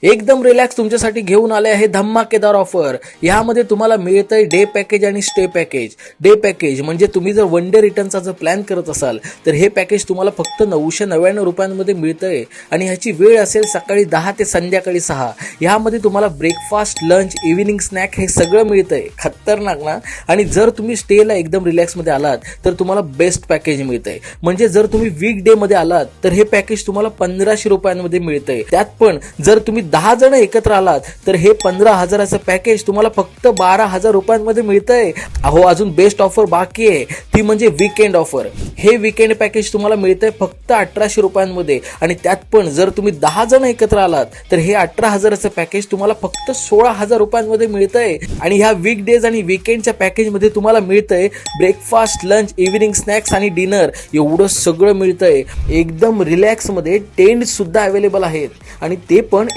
एकदम रिलॅक्स तुमच्यासाठी घेऊन आले आहे धमाकेदार ऑफर। यामध्ये तुम्हाला मिळतंय डे पॅकेज आणि स्टे पॅकेज। डे पॅकेज म्हणजे तुम्ही जर वन डे रिटर्नचा जर प्लॅन करत असाल तर हे पॅकेज तुम्हाला फक्त 999 रुपयांमध्ये मिळतंय आणि ह्याची वेळ असेल सकाळी 10 ते संध्याकाळी 6। यामध्ये तुम्हाला ब्रेकफास्ट, लंच, इव्हिनिंग स्नॅक हे सगळं मिळतंय। खतरनाक ना? आणि जर तुम्ही स्टेला एकदम रिलॅक्समध्ये आलात तर तुम्हाला बेस्ट पॅकेज मिळतंय। म्हणजे जर तुम्ही वीक डे मध्ये आलात तर हे पॅकेज तुम्हाला 1500 रुपयांमध्ये मिळतंय। त्यात पण जर तुम्ही 10 जण एकत्र आलात तर हे 15,000चं पॅकेज तुम्हाला फक्त 12,000 रुपयांमध्ये मिळतंय। अहो, अजून बेस्ट ऑफर बाकी आहे, ती म्हणजे वीकेंड ऑफर। हे वीकेंड पॅकेज तुम्हाला मिळतंय फक्त 1800 रुपयांमध्ये आणि त्यात पण जर तुम्ही 10 जण एकत्र आलात तर हे 18,000चं पॅकेज तुम्हाला फक्त 16,000 रुपयांमध्ये मिळतंय। आणि ह्या वीक डेज आणि वीकेंडच्या पॅकेजमध्ये तुम्हाला मिळतंय ब्रेकफास्ट, लंच, इव्हिनिंग स्नॅक्स आणि डिनर एवढं सगळं मिळतंय। एकदम रिलॅक्समध्ये टेंट सुद्धा अवेलेबल आहेत आणि ते पण